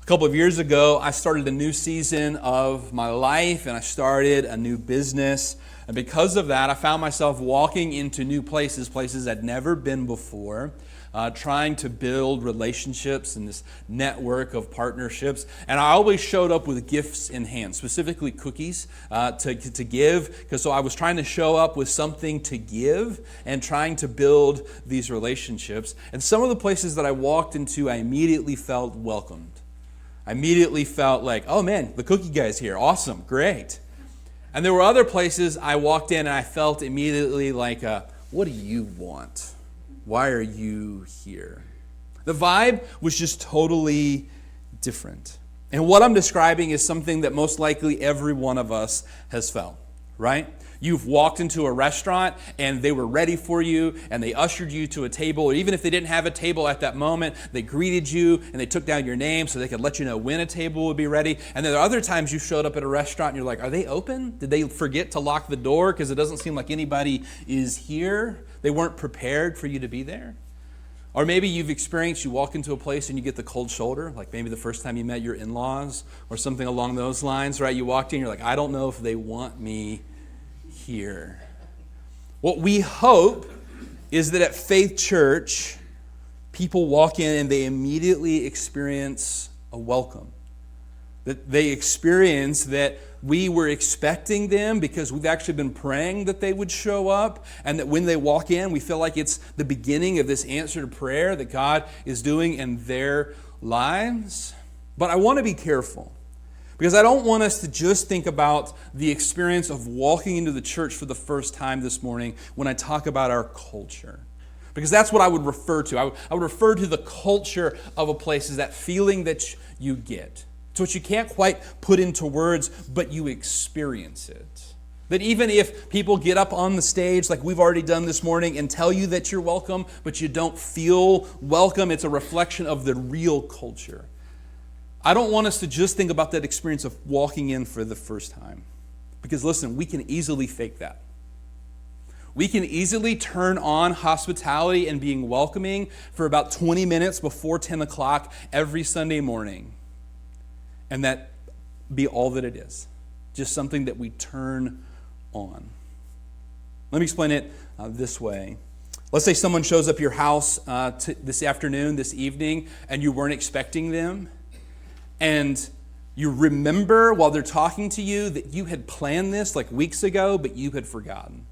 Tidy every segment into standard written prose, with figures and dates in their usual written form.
couple of years ago, I started a new season of my life, and I started a new business. And because of that, I found myself walking into new places I'd never been before, trying to build relationships and this network of partnerships. And I always showed up with gifts in hand, specifically cookies to give, because so I was trying to show up with something to give and trying to build these relationships. And some of the places that I walked into, I immediately felt welcomed. I immediately felt like, oh man, the cookie guy's here. Awesome, great. And there were other places I walked in and I felt immediately like, what do you want? Why are you here? The vibe was just totally different. And what I'm describing is something that most likely every one of us has felt, right? You've walked into a restaurant and they were ready for you and they ushered you to a table. Or even if they didn't have a table at that moment, they greeted you and they took down your name so they could let you know when a table would be ready. And then there are other times you showed up at a restaurant and you're like, are they open? Did they forget to lock the door because it doesn't seem like anybody is here? They weren't prepared for you to be there. Or maybe you've experienced, you walk into a place and you get the cold shoulder, like maybe the first time you met your in-laws or something along those lines, right? You walked in, you're like, I don't know if they want me here. What we hope is that at Faith Church, people walk in and they immediately experience a welcome. That they experience that we were expecting them because we've actually been praying that they would show up, and that when they walk in, we feel like it's the beginning of this answered prayer that God is doing in their lives. But I want to be careful, because I don't want us to just think about the experience of walking into the church for the first time this morning when I talk about our culture. Because that's what I would refer to. I would refer to the culture of a place as that feeling that you get. It's what you can't quite put into words, but you experience it. That even if people get up on the stage like we've already done this morning and tell you that you're welcome, but you don't feel welcome, it's a reflection of the real culture. I don't want us to just think about that experience of walking in for the first time. Because listen, we can easily fake that. We can easily turn on hospitality and being welcoming for about 20 minutes before 10 o'clock every Sunday morning. And that be all that it is. Just something that we turn on. Let me explain it this way. Let's say someone shows up your house this afternoon, this evening, and you weren't expecting them. And you remember while they're talking to you that you had planned this like weeks ago, but you had forgotten,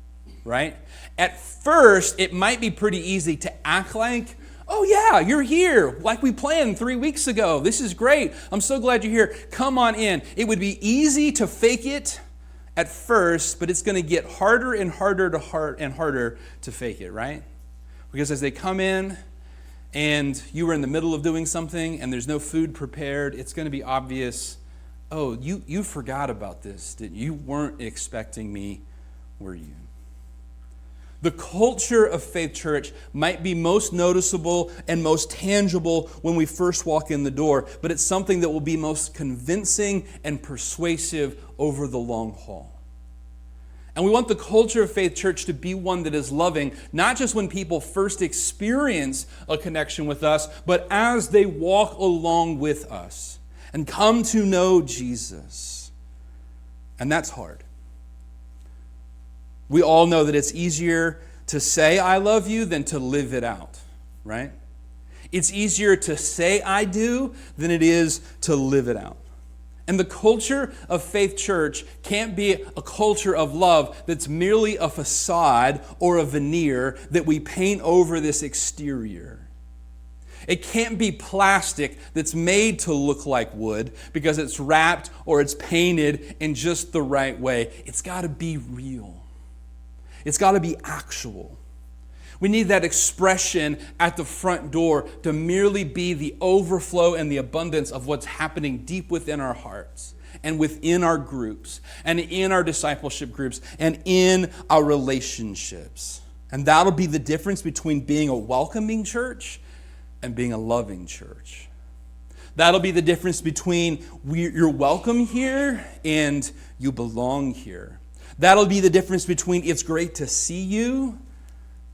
right? At first, it might be pretty easy to act like, oh yeah, you're here, like we planned 3 weeks ago. This is great. I'm so glad you're here. Come on in. It would be easy to fake it at first, but it's going to get harder and harder to fake it, right? Because as they come in, and you were in the middle of doing something and there's no food prepared, it's going to be obvious, oh, you forgot about this, didn't you? You weren't expecting me, were you? The culture of Faith Church might be most noticeable and most tangible when we first walk in the door, but it's something that will be most convincing and persuasive over the long haul. And we want the culture of Faith Church to be one that is loving, not just when people first experience a connection with us, but as they walk along with us and come to know Jesus. And that's hard. We all know that it's easier to say I love you than to live it out, right? It's easier to say I do than it is to live it out. And the culture of Faith Church can't be a culture of love that's merely a facade or a veneer that we paint over this exterior. It can't be plastic that's made to look like wood because it's wrapped or it's painted in just the right way. It's got to be real. It's got to be actual. We need that expression at the front door to merely be the overflow and the abundance of what's happening deep within our hearts and within our groups and in our discipleship groups and in our relationships. And that'll be the difference between being a welcoming church and being a loving church. That'll be the difference between you're welcome here and you belong here. That'll be the difference between it's great to see you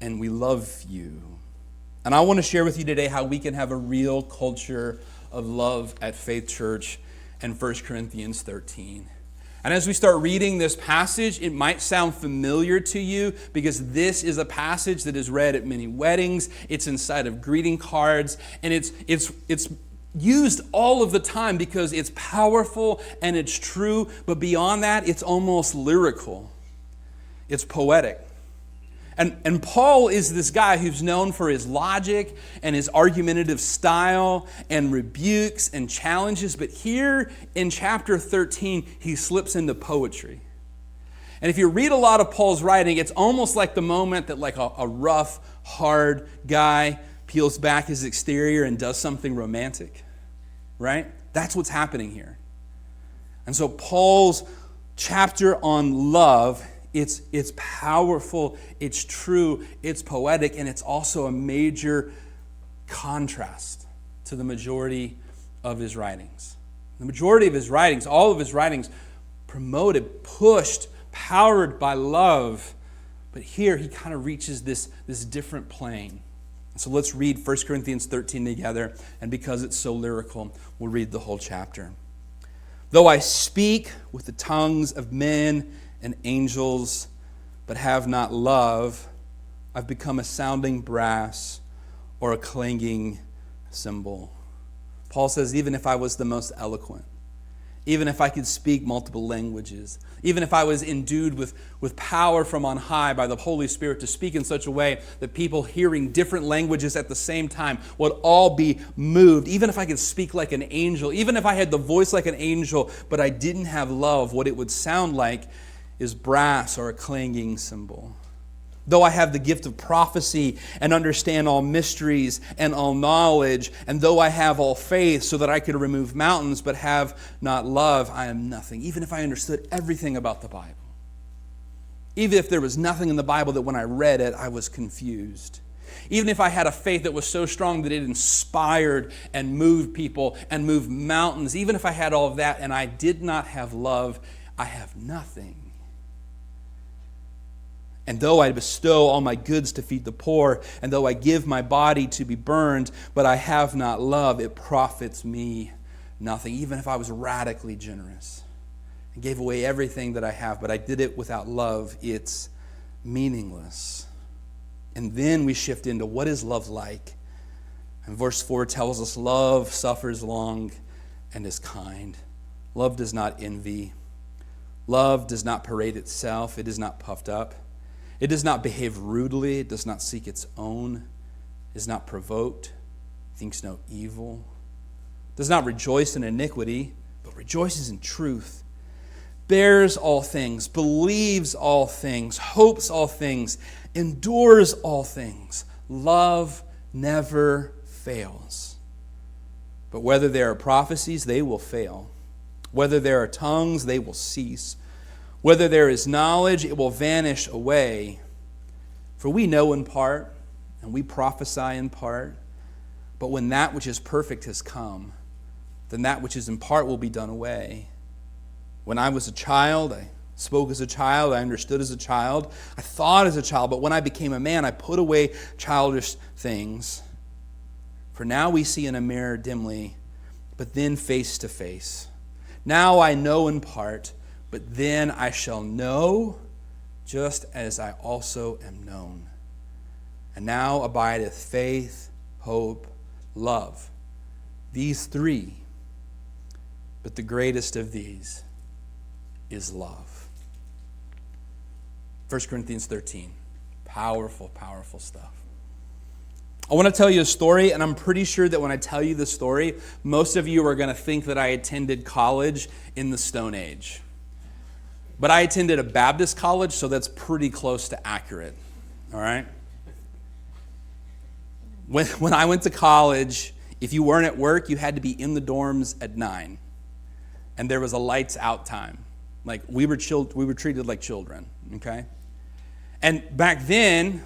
and we love you. And I want to share with you today how we can have a real culture of love at Faith Church and 1 Corinthians 13. And as we start reading this passage, it might sound familiar to you because this is a passage that is read at many weddings. It's inside of greeting cards, and it's used all of the time because it's powerful and it's true, but beyond that, it's almost lyrical. It's poetic. And Paul is this guy who's known for his logic and his argumentative style and rebukes and challenges. But here in chapter 13, he slips into poetry. And if you read a lot of Paul's writing, it's almost like the moment that like a rough, hard guy peels back his exterior and does something romantic. Right? That's what's happening here. And so Paul's chapter on love, it's powerful, it's true, it's poetic, and it's also a major contrast to the majority of his writings. The majority of his writings, all of his writings, promoted, pushed, powered by love. But here he kind of reaches this different plane. So let's read 1 Corinthians 13 together, and because it's so lyrical, we'll read the whole chapter. Though I speak with the tongues of men and angels, but have not love, I've become a sounding brass or a clanging cymbal. Paul says, even if I was the most eloquent, even if I could speak multiple languages, even if I was endued with power from on high by the Holy Spirit to speak in such a way that people hearing different languages at the same time would all be moved, even if I could speak like an angel, even if I had the voice like an angel, but I didn't have love, what it would sound like is brass or a clanging cymbal. Though I have the gift of prophecy and understand all mysteries and all knowledge, and though I have all faith so that I could remove mountains but have not love, I am nothing. Even if I understood everything about the Bible. Even if there was nothing in the Bible that when I read it, I was confused. Even if I had a faith that was so strong that it inspired and moved people and moved mountains, even if I had all of that and I did not have love, I have nothing. And though I bestow all my goods to feed the poor, and though I give my body to be burned, but I have not love, it profits me nothing. Even if I was radically generous and gave away everything that I have, but I did it without love, it's meaningless. And then we shift into what is love like. And verse 4 tells us love suffers long and is kind. Love does not envy. Love does not parade itself. It is not puffed up. It does not behave rudely. It does not seek its own. Is not provoked. Thinks no evil. Does not rejoice in iniquity, but rejoices in truth. Bears all things. Believes all things. Hopes all things. Endures all things. Love never fails. But whether there are prophecies, they will fail. Whether there are tongues, they will cease. Whether there is knowledge, it will vanish away. For we know in part, and we prophesy in part. But when that which is perfect has come, then that which is in part will be done away. When I was a child, I spoke as a child, I understood as a child, I thought as a child, but when I became a man, I put away childish things. For now we see in a mirror dimly, but then face to face. Now I know in part, but then I shall know, just as I also am known. And now abideth faith, hope, love. These three, but the greatest of these is love. 1 Corinthians 13. Powerful, powerful stuff. I want to tell you a story, and I'm pretty sure that when I tell you the story, most of you are going to think that I attended college in the Stone Age. But I attended a Baptist college, so that's pretty close to accurate. All right? When I went to college, if you weren't at work, you had to be in the dorms at 9. And there was a lights out time. Like we were treated like children, okay? And back then,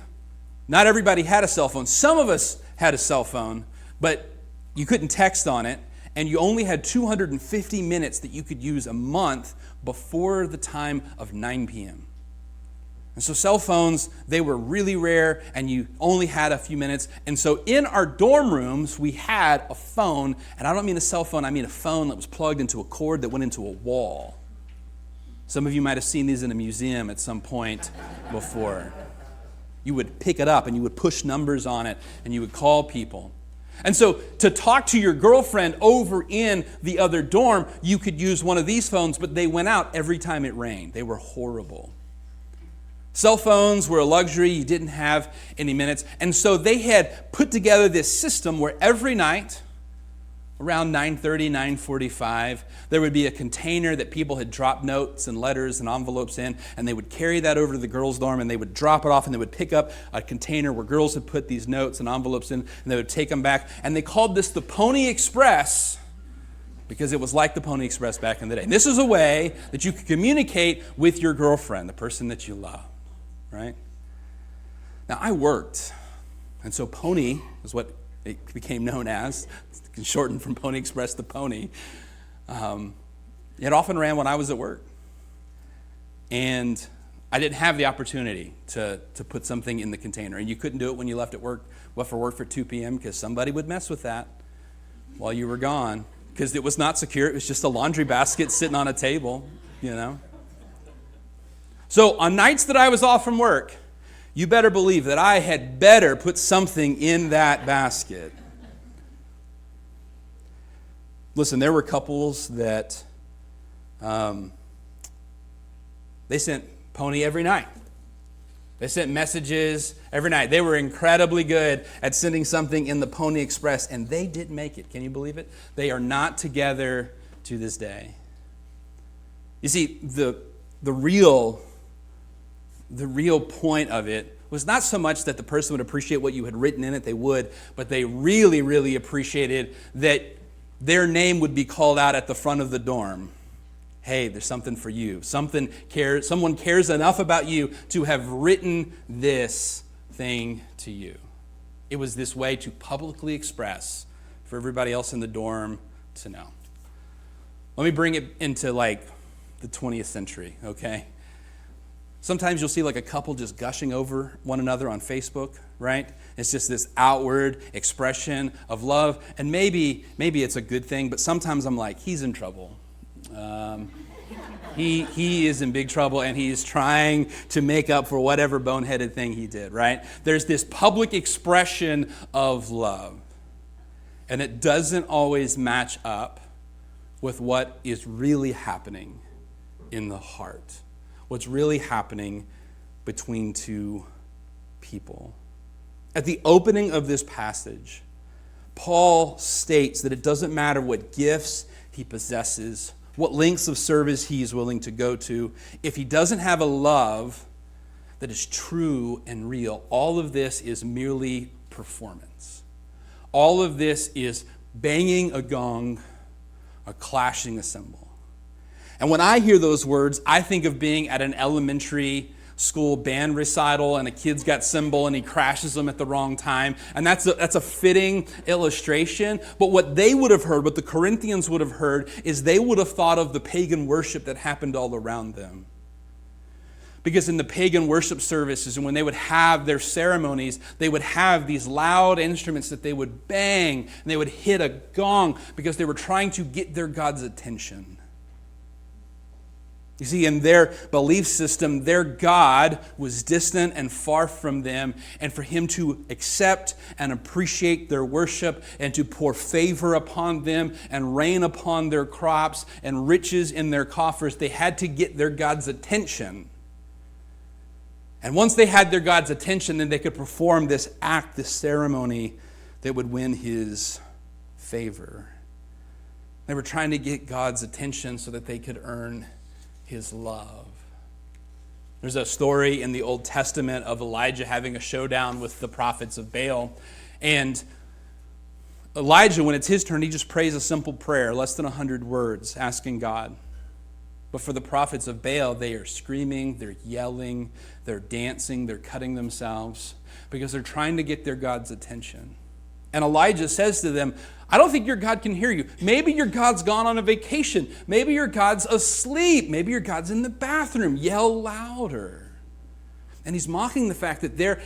not everybody had a cell phone. Some of us had a cell phone, but you couldn't text on it, and you only had 250 minutes that you could use a month before the time of 9 p.m. And so cell phones, they were really rare, and you only had a few minutes. And so in our dorm rooms, we had a phone, and I don't mean a cell phone, I mean a phone that was plugged into a cord that went into a wall. Some of you might have seen these in a museum at some point before. You would pick it up, and you would push numbers on it, and you would call people. And so to talk to your girlfriend over in the other dorm, you could use one of these phones, but they went out every time it rained. They were horrible. Cell phones were a luxury. You didn't have any minutes. And so they had put together this system where every night, around 9:30, 9:45, there would be a container that people had dropped notes and letters and envelopes in, and they would carry that over to the girls' dorm, and they would drop it off, and they would pick up a container where girls had put these notes and envelopes in, and they would take them back. And they called this the Pony Express because it was like the Pony Express back in the day. And this is a way that you could communicate with your girlfriend, the person that you love. Right? Now, I worked, and so Pony is what it became known as, shortened from Pony Express to Pony. It often ran when I was at work, and I didn't have the opportunity to put something in the container, and you couldn't do it when you left for work for 2 p.m. because somebody would mess with that while you were gone, because it was not secure. It was just a laundry basket sitting on a table, you know. So on nights that I was off from work, you better believe that I had better put something in that basket. Listen, there were couples that they sent Pony every night. They sent messages every night. They were incredibly good at sending something in the Pony Express, and they didn't make it. Can you believe it? They are not together to this day. You see, the real point of it was not so much that the person would appreciate what you had written in it, they would, but they really, really appreciated that their name would be called out at the front of the dorm. Hey, there's something for you. Someone cares enough about you to have written this thing to you. It was this way to publicly express for everybody else in the dorm to know. Let me bring it into like the 20th century, okay? Sometimes you'll see like a couple just gushing over one another on Facebook, right? It's just this outward expression of love. And maybe it's a good thing, but sometimes I'm like, he's in trouble. He is in big trouble, and he's trying to make up for whatever boneheaded thing he did, right? There's this public expression of love, and it doesn't always match up with what is really happening in the heart. What's really happening between two people. At the opening of this passage, Paul states that it doesn't matter what gifts he possesses, what lengths of service he is willing to go to, if he doesn't have a love that is true and real, all of this is merely performance. All of this is banging a gong or clashing a cymbal. And when I hear those words, I think of being at an elementary school band recital, and a kid's got cymbal and he crashes them at the wrong time. And that's a fitting illustration. But what they would have heard, what the Corinthians would have heard, is they would have thought of the pagan worship that happened all around them. Because in the pagan worship services, and when they would have their ceremonies, they would have these loud instruments that they would bang, and they would hit a gong because they were trying to get their God's attention. You see, in their belief system, their God was distant and far from them, and for him to accept and appreciate their worship and to pour favor upon them and rain upon their crops and riches in their coffers, they had to get their God's attention. And once they had their God's attention, then they could perform this act, this ceremony that would win his favor. They were trying to get God's attention so that they could earn his love. There's a story in the Old Testament of Elijah having a showdown with the prophets of Baal. And Elijah, when it's his turn, he just prays a simple prayer, less than 100 words, asking God. But for the prophets of Baal, they are screaming, they're yelling, they're dancing, they're cutting themselves because they're trying to get their God's attention. And Elijah says to them, I don't think your God can hear you. Maybe your God's gone on a vacation. Maybe your God's asleep. Maybe your God's in the bathroom. Yell louder. And he's mocking the fact that they're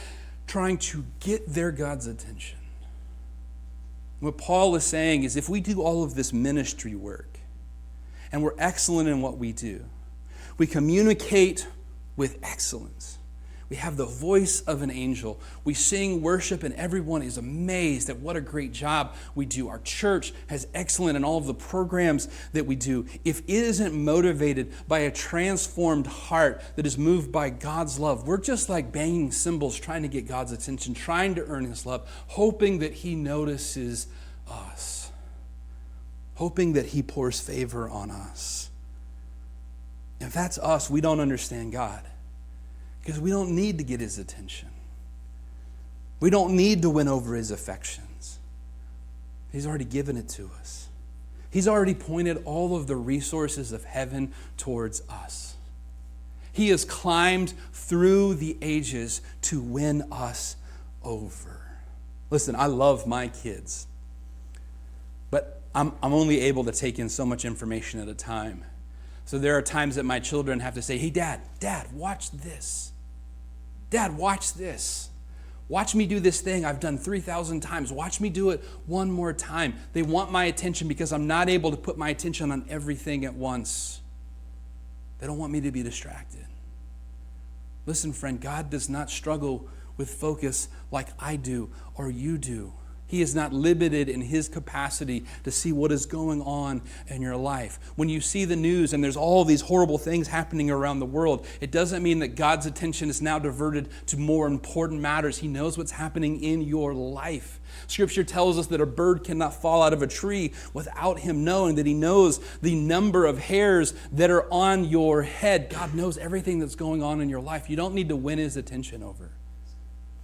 trying to get their God's attention. What Paul is saying is if we do all of this ministry work and we're excellent in what we do, we communicate with excellence. We have the voice of an angel. We sing worship and everyone is amazed at what a great job we do. Our church has excellent in all of the programs that we do. If it isn't motivated by a transformed heart that is moved by God's love, we're just like banging cymbals trying to get God's attention, trying to earn his love, hoping that he notices us, hoping that he pours favor on us. If that's us, we don't understand God. Because we don't need to get his attention. We don't need to win over his affections. He's already given it to us. He's already pointed all of the resources of heaven towards us. He has climbed through the ages to win us over. Listen, I love my kids, but I'm only able to take in so much information at a time. So there are times that my children have to say, hey, Dad, watch this. Dad, watch this. Watch me do this thing I've done 3,000 times. Watch me do it one more time. They want my attention because I'm not able to put my attention on everything at once. They don't want me to be distracted. Listen, friend, God does not struggle with focus like I do or you do. He is not limited in his capacity to see what is going on in your life. When you see the news and there's all these horrible things happening around the world, it doesn't mean that God's attention is now diverted to more important matters. He knows what's happening in your life. Scripture tells us that a bird cannot fall out of a tree without him knowing, that he knows the number of hairs that are on your head. God knows everything that's going on in your life. You don't need to win his attention over.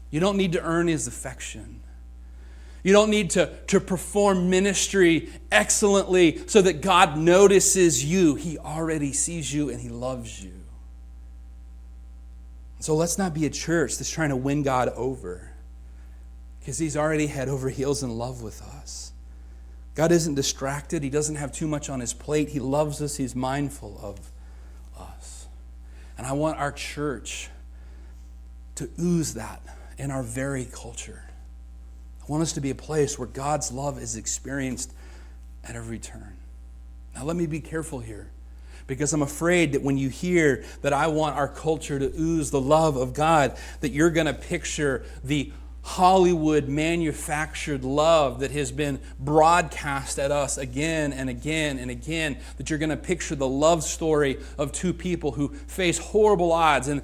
You don't need to earn his affection. You don't need to perform ministry excellently so that God notices you. He already sees you and he loves you. So let's not be a church that's trying to win God over, because he's already head over heels in love with us. God isn't distracted. He doesn't have too much on his plate. He loves us. He's mindful of us. And I want our church to ooze that in our very culture. I want us to be a place where God's love is experienced at every turn. Now let me be careful here, because I'm afraid that when you hear that I want our culture to ooze the love of God, that you're going to picture the Hollywood manufactured love that has been broadcast at us again and again and again, that you're going to picture the love story of two people who face horrible odds and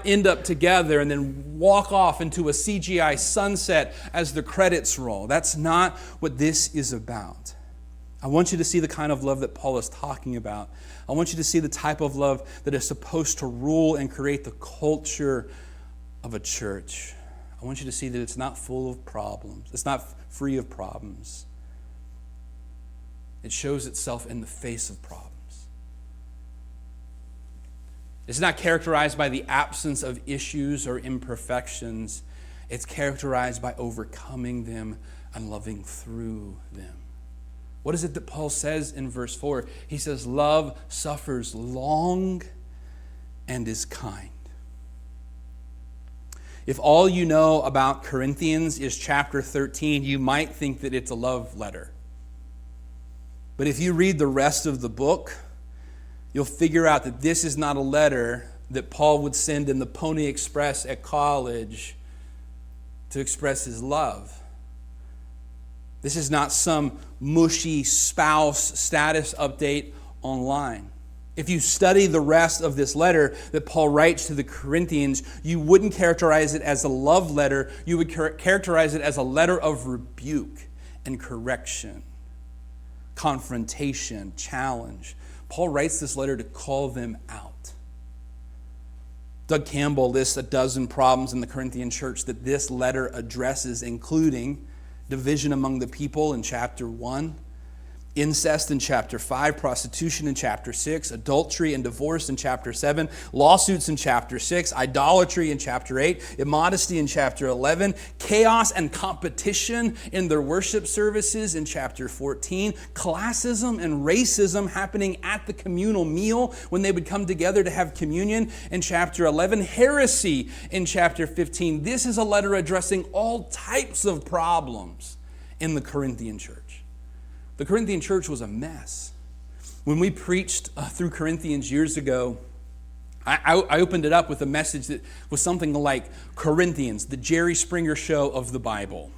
end up together and then walk off into a CGI sunset as the credits roll. That's not what this is about. I want you to see the kind of love that Paul is talking about. I want you to see the type of love that is supposed to rule and create the culture of a church. I want you to see that it's not full of problems. It's not free of problems. It shows itself in the face of problems. It's not characterized by the absence of issues or imperfections. It's characterized by overcoming them and loving through them. What is it that Paul says in verse 4? He says, love suffers long and is kind. If all you know about Corinthians is chapter 13, you might think that it's a love letter. But if you read the rest of the book, you'll figure out that this is not a letter that Paul would send in the Pony Express at college to express his love. This is not some mushy spouse status update online. If you study the rest of this letter that Paul writes to the Corinthians, you wouldn't characterize it as a love letter. You would characterize it as a letter of rebuke and correction, confrontation, challenge. Paul writes this letter to call them out. Doug Campbell lists a dozen problems in the Corinthian church that this letter addresses, including division among the people in chapter 1, incest in chapter 5, prostitution in chapter 6, adultery and divorce in chapter 7, lawsuits in chapter 6, idolatry in chapter 8, immodesty in chapter 11, chaos and competition in their worship services in chapter 14, classism and racism happening at the communal meal when they would come together to have communion in chapter 11, heresy in chapter 15. This is a letter addressing all types of problems in the Corinthian church. The Corinthian church was a mess. When we preached through Corinthians years ago, I opened it up with a message that was something like Corinthians, the Jerry Springer show of the Bible.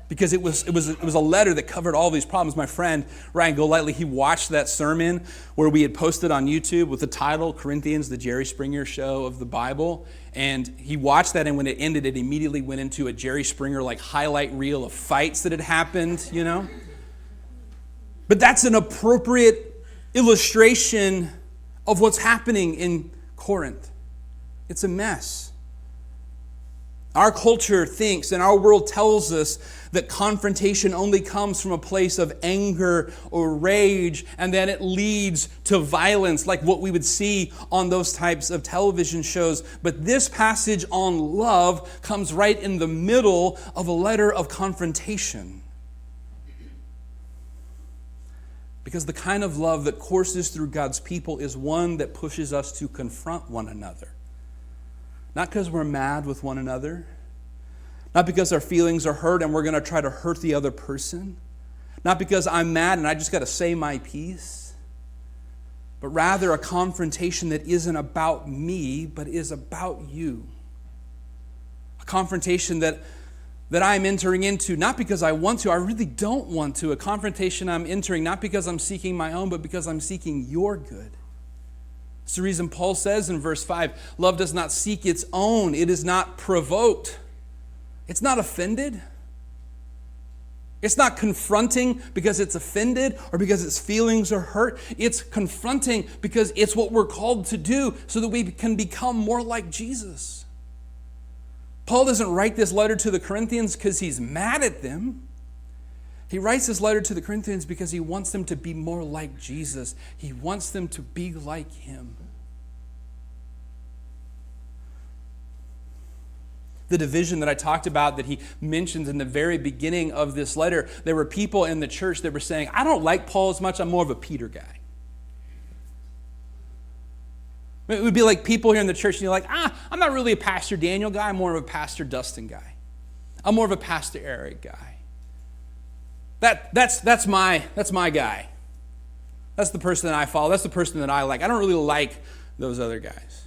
Because it was a letter that covered all these problems. My friend, Ryan Golightly, he watched that sermon where we had posted on YouTube with the title, Corinthians, the Jerry Springer show of the Bible. And he watched that, and when it ended, it immediately went into a Jerry Springer highlight reel of fights that had happened, But that's an appropriate illustration of what's happening in Corinth. It's a mess. Our culture thinks, and our world tells us, that confrontation only comes from a place of anger or rage, and then it leads to violence, like what we would see on those types of television shows. But this passage on love comes right in the middle of a letter of confrontation. Because the kind of love that courses through God's people is one that pushes us to confront one another. Not because we're mad with one another. Not because our feelings are hurt and we're going to try to hurt the other person. Not because I'm mad and I just got to say my piece. But rather a confrontation that isn't about me, but is about you. A confrontation that I'm entering into, not because I want to, I really don't want to. A confrontation I'm entering not because I'm seeking my own, but because I'm seeking your good. It's the reason Paul says in verse 5, love does not seek its own. It is not provoked. It's not offended. It's not confronting because it's offended or because its feelings are hurt. It's confronting because it's what we're called to do so that we can become more like Jesus. Paul doesn't write this letter to the Corinthians because he's mad at them. He writes this letter to the Corinthians because he wants them to be more like Jesus. He wants them to be like him. The division that I talked about that he mentions in the very beginning of this letter, there were people in the church that were saying, I don't like Paul as much, I'm more of a Peter guy. It would be like people here in the church and you're like, I'm not really a Pastor Daniel guy, I'm more of a Pastor Dustin guy. I'm more of a Pastor Eric guy. That's my guy. That's the person that I follow. That's the person that I like. I don't really like those other guys.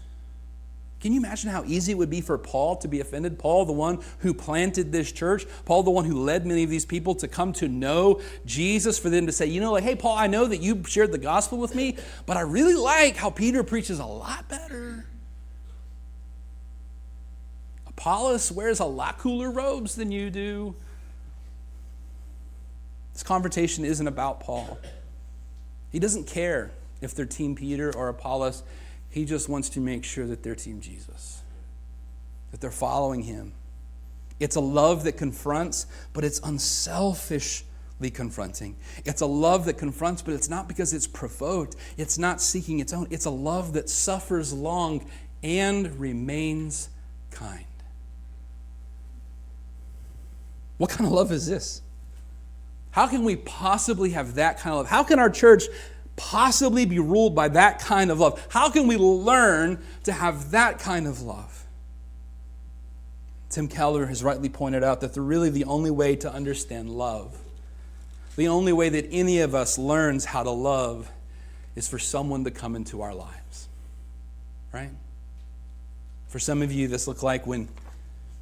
Can you imagine how easy it would be for Paul to be offended? Paul, the one who planted this church. Paul, the one who led many of these people to come to know Jesus. For them to say, hey, Paul, I know that you shared the gospel with me, but I really like how Peter preaches a lot better. Apollos wears a lot cooler robes than you do. This confrontation isn't about Paul. He doesn't care if they're Team Peter or Apollos. He just wants to make sure that they're Team Jesus, that they're following him. It's a love that confronts, but it's unselfishly confronting. It's a love that confronts, but it's not because it's provoked. It's not seeking its own. It's a love that suffers long and remains kind. What kind of love is this? How can we possibly have that kind of love? How can our church possibly be ruled by that kind of love? How can we learn to have that kind of love? Tim Keller has rightly pointed out that the only way to understand love, the only way that any of us learns how to love, is for someone to come into our lives. Right? For some of you, this looked like when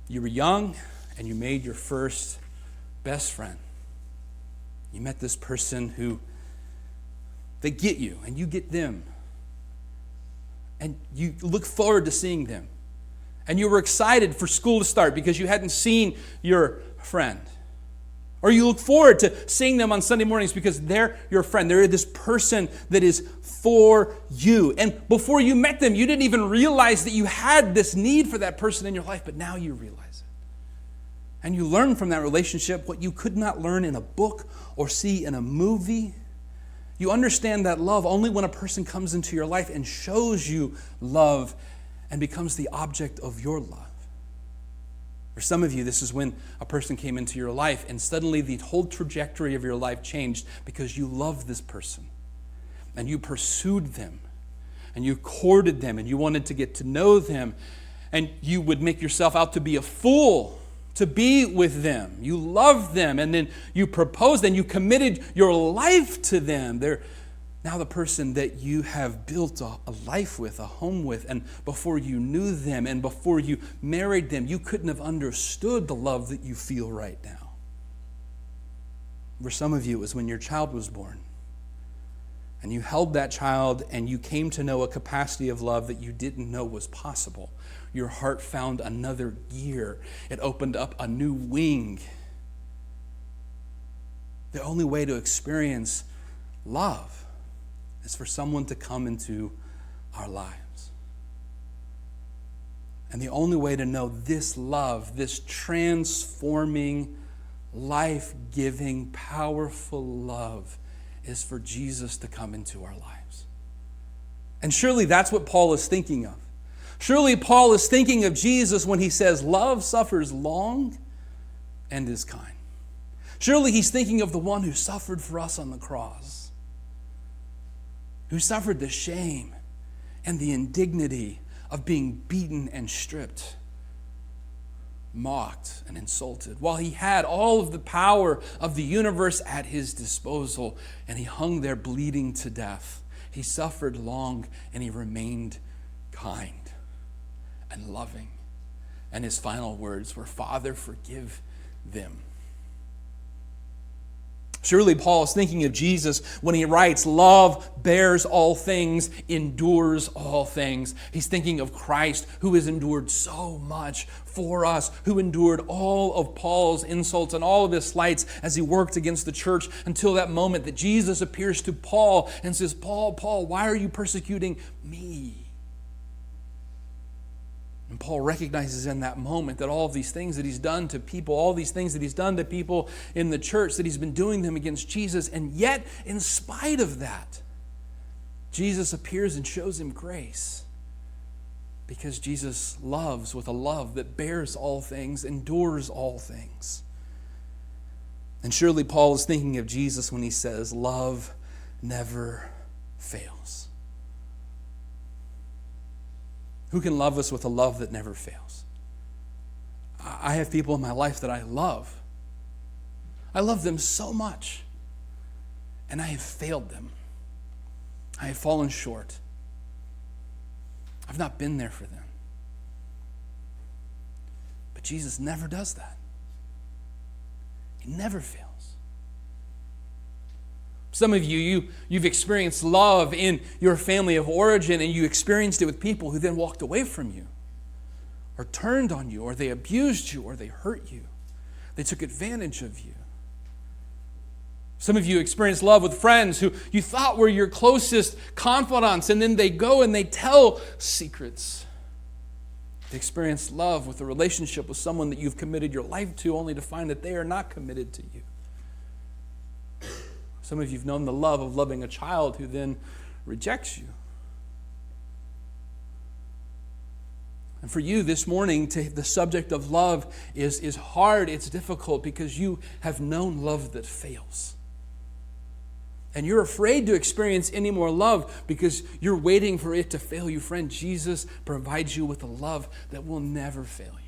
you were young and you made your first best friend. You met this person who they get you, and you get them. And you look forward to seeing them. And you were excited for school to start because you hadn't seen your friend. Or you look forward to seeing them on Sunday mornings because they're your friend. They're this person that is for you. And before you met them, you didn't even realize that you had this need for that person in your life, but now you realize it. And you learn from that relationship what you could not learn in a book or see in a movie. You understand that love only when a person comes into your life and shows you love and becomes the object of your love. For some of you, this is when a person came into your life and suddenly the whole trajectory of your life changed because you loved this person and you pursued them and you courted them and you wanted to get to know them and you would make yourself out to be a fool to be with them. You loved them, and then you proposed and you committed your life to them. They're now the person that you have built a life with, a home with, and before you knew them and before you married them, you couldn't have understood the love that you feel right now. For some of you, it was when your child was born, and you held that child and you came to know a capacity of love that you didn't know was possible. Your heart found another gear. It opened up a new wing. The only way to experience love is for someone to come into our lives. And the only way to know this love, this transforming, life-giving, powerful love, is for Jesus to come into our lives. And surely that's what Paul is thinking of. Surely Paul is thinking of Jesus when he says, love suffers long and is kind. Surely he's thinking of the one who suffered for us on the cross, who suffered the shame and the indignity of being beaten and stripped, mocked and insulted, while he had all of the power of the universe at his disposal, and he hung there bleeding to death. He suffered long and he remained kind and loving. And his final words were, Father, forgive them. Surely Paul is thinking of Jesus when he writes, love bears all things, endures all things. He's thinking of Christ, who has endured so much for us, who endured all of Paul's insults and all of his slights as he worked against the church until that moment that Jesus appears to Paul and says, Paul, why are you persecuting me? And Paul recognizes in that moment that all of these things that he's done to people, all these things that he's done to people in the church, that he's been doing them against Jesus. And yet, in spite of that, Jesus appears and shows him grace. Because Jesus loves with a love that bears all things, endures all things. And surely Paul is thinking of Jesus when he says, love never fails. Who can love us with a love that never fails? I have people in my life that I love. I love them so much. And I have failed them. I have fallen short. I've not been there for them. But Jesus never does that. He never fails. Some of you've experienced love in your family of origin, and you experienced it with people who then walked away from you, or turned on you, or they abused you, or they hurt you. They took advantage of you. Some of you experienced love with friends who you thought were your closest confidants, and then they go and they tell secrets. They experienced love with a relationship with someone that you've committed your life to, only to find that they are not committed to you. Some of you have known the love of loving a child who then rejects you. And for you this morning, the subject of love is hard, it's difficult, because you have known love that fails. And you're afraid to experience any more love because you're waiting for it to fail you. Friend, Jesus provides you with a love that will never fail you.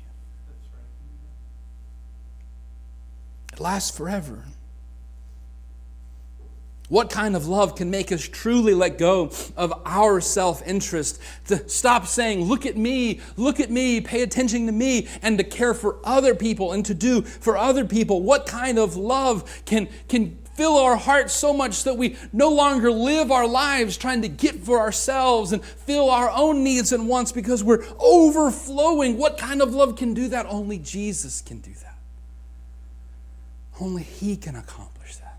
It lasts forever. What kind of love can make us truly let go of our self-interest, to stop saying, look at me, pay attention to me, and to care for other people and to do for other people? What kind of love can fill our hearts so much that we no longer live our lives trying to get for ourselves and fill our own needs and wants because we're overflowing? What kind of love can do that? Only Jesus can do that. Only He can accomplish that.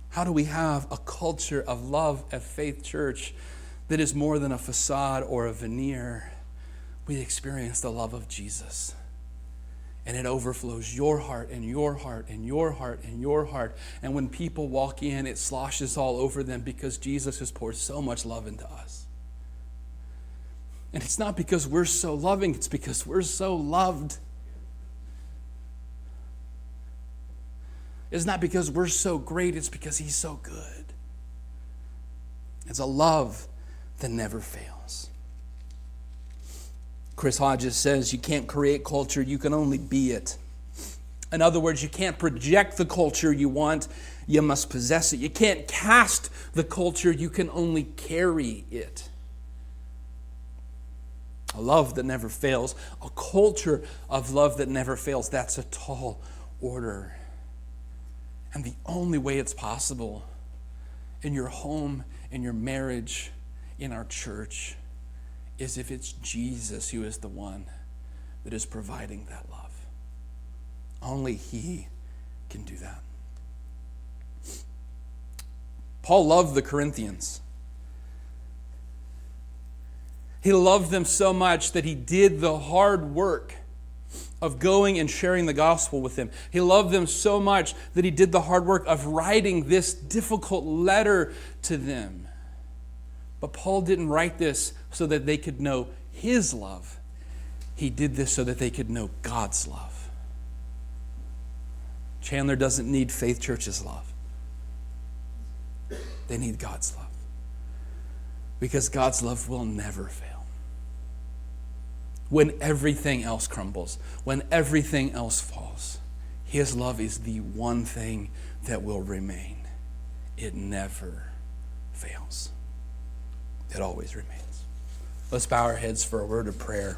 How do we have a culture of love at Faith Church that is more than a facade or a veneer? We experience the love of Jesus. And it overflows your heart and your heart and your heart and your heart. And when people walk in, it sloshes all over them because Jesus has poured so much love into us. And it's not because we're so loving, it's because we're so loved. It's not because we're so great, it's because he's so good. It's a love that never fails. Chris Hodges says you can't create culture, you can only be it. In other words, you can't project the culture you want, you must possess it. You can't cast the culture, you can only carry it. A love that never fails, a culture of love that never fails, that's a tall order. And the only way it's possible in your home, in your marriage, in our church, is if it's Jesus who is the one that is providing that love. Only he can do that. Paul loved the Corinthians. He loved them so much that he did the hard work of going and sharing the gospel with them. He loved them so much that he did the hard work of writing this difficult letter to them. But Paul didn't write this so that they could know his love. He did this so that they could know God's love. Chandler doesn't need Faith Church's love. They need God's love. Because God's love will never fail. When everything else crumbles, when everything else falls, his love is the one thing that will remain. It never fails. It always remains. Let's bow our heads for a word of prayer.